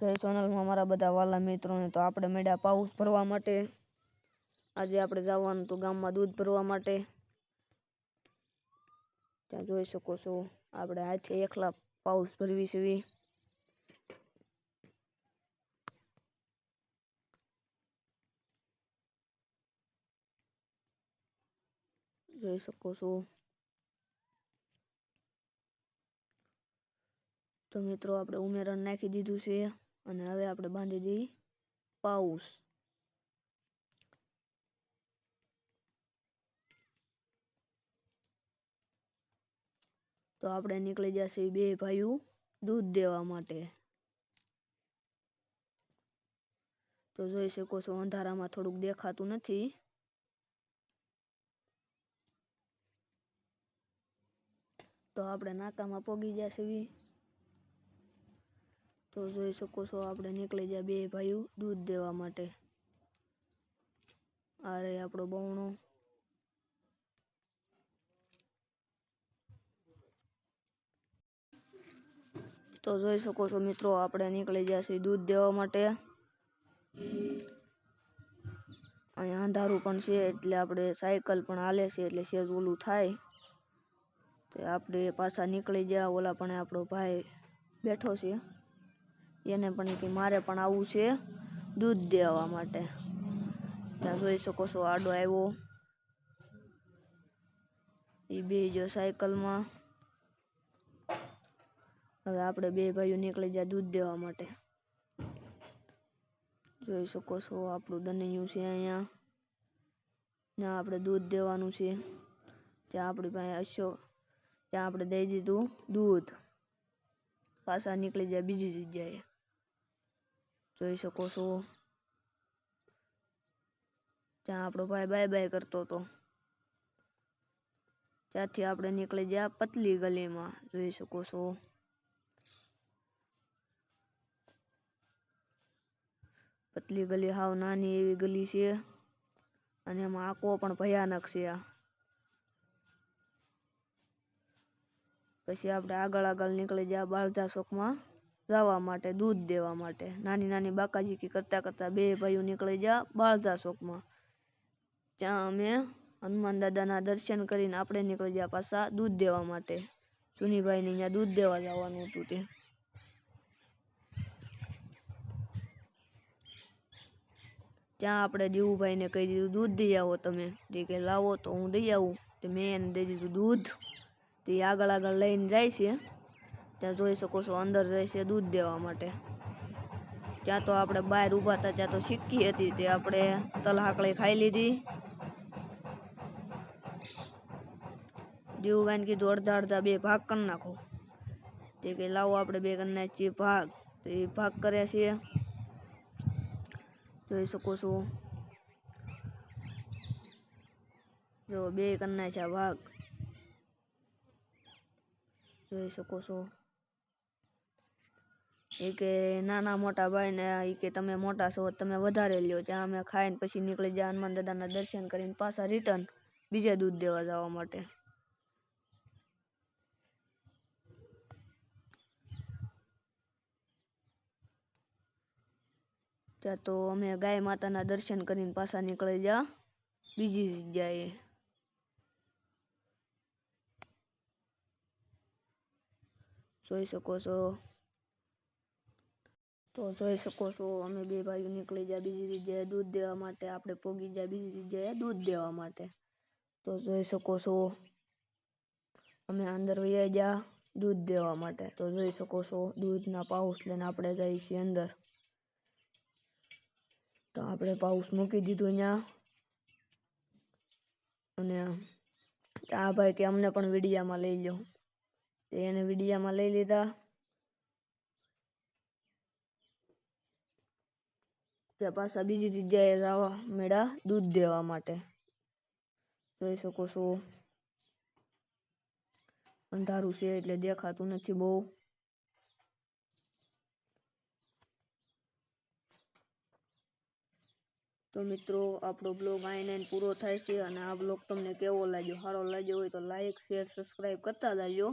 જય સોનલમાં મારા બધા વાલા મિત્રોને તો આપણે મેળા પાઉસ ભરવા માટે આજે આપણે જવાનું તો ગામમાં દૂધ ભરવા માટે ત્યાં જોઈ શકો છો આપણે હાથે એકલા પાઉસ ભરવી છે જોઈ શકો છો તો મિત્રો આપણે ઉમેરણ નાખી દીધું છે અને હવે આપણે બાંધી દઈ પાઉસ તો આપણે નીકળી જશે બે ભાઈઓ દૂધ દેવા માટે તો જોઈ શકો છો અંધારામાં થોડુંક દેખાતું નથી તો આપણે નાકામાં પોગી જશે તો જોઈ શકો છો આપણે નીકળી જાય બે ભાઈઓ દૂધ દેવા માટે આ રે આપણો બવણો તો જોઈ શકો છો મિત્રો આપણે નીકળી જશે દૂધ દેવા માટે અહીંયા અંધારું પણ છે એટલે આપણે સાયકલ પણ હાલે છે એટલે સેજ ઓલું થાય તો આપણે પાછા નીકળી ગયા ઓલા પણ આપણો ભાઈ બેઠો છે એને પણ કે મારે પણ આવવું છે દૂધ દેવા માટે ત્યાં જોઈ શકો છો આડો આવ્યો એ બે જો સાયકલમાં હવે આપણે બે ભાઈઓ નીકળી ગયા દૂધ દેવા માટે જોઈ શકો છો આપણું દનૈયું છે અહીંયા ત્યાં આપણે દૂધ દેવાનું છે ત્યાં આપણી પાસે અશોક ત્યાં આપણે દઈ દીધું દૂધ પાછા નીકળી જાય બીજી જગ્યાએ જોઈ શકો છો ત્યાં આપણો ભાઈ બાય બાય કરતો હતો ત્યાંથી આપણે નીકળી ગયા પતલી ગલીમાં જોઈ શકો છો પતલી ગલી હાવ નાની એવી ગલી છે અને એમાં આંકો પણ ભયાનક છે પછી આપણે આગળ નીકળી ગયા બાળધા ચોકમાં જવા માટે દૂધ દેવા માટે નાની નાની બાકાજીકી કરતા કરતા બે ભાઈઓ નીકળી ગયા બાળધા ચોકમાં ત્યાં અમે હનુમાન દાદાના દર્શન કરીને આપણે નીકળી ગયા પાછા દૂધ દેવા માટે સુનીભાઈને ત્યાં દૂધ દેવા જવાનું હતું તે ત્યાં આપણે દેવુભાઈને કહી દીધું દૂધ દઈ આવો તમે તે કે લાવો તો હું દઈ આવું તે મેં એને દઈ દીધું દૂધ તે આગળ લઈને જાય છે ત્યાં જોઈ શકો છો અંદર જાય છે દૂધ દેવા માટે ત્યાં તો આપણે બહાર ઊભા હતા ત્યાં તો સિક્કી હતી તે આપણે તલહાકળી ખાઈ લીધી દેવુભાઈને કીધું અડધા અડધા બે ભાગ કરી નાખો તે કે લાવો આપણે બે કરી નાખીએ ભાગ તો એ ભાગ કરે છે જોઈ શકો છો જો બે કરી નાખ્યા ભાગ જોઈ શકો છો એ કે નાના મોટા ભાઈ ને એ કે તમે મોટા છો તમે વધારે લ્યો ત્યાં અમે ખાઈને પછી નીકળી ગયા હનુમાન દાદાના દર્શન કરીને પાછા રિટર્ન બીજે દૂધ દેવા જવા માટે ત્યાં તો અમે ગાય માતાના દર્શન કરીને પાછા નીકળી ગયા બીજી જગ્યાએ જોઈ શકો છો તો જોઈ શકો છો અમે બે ભાઈઓ નીકળી ગયા બીજી જગ્યાએ દૂધ દેવા માટે આપણે પોગી ગયા બીજી જગ્યાએ દૂધ દેવા માટે તો જોઈ શકો છો અમે અંદર વહી ગયા દૂધ દેવા માટે તો જોઈ શકો છો દૂધના પાઉચ લઈને આપણે જઈએ છીએ અંદર તો આપણે પાઉચ મૂકી દીધું અહીંયા અને આ ભાઈ કે અમને પણ વિડીયામાં લઈ લો એને વિડીયામાં લઈ લીધા ત્યાં પાછા બીજી જગ્યાએ જવા મેળા દૂધ દેવા માટે જોઈ શકો છો અંધારું છે એટલે દેખાતું નથી બહુ તો મિત્રો આપણો બ્લોગ અહીંયા પૂરો થાય છે અને આ બ્લોગ તમને કેવો લાગ્યો સારો લાગ્યો હોય તો લાઈક શેર સબસ્ક્રાઇબ કરતા જાજો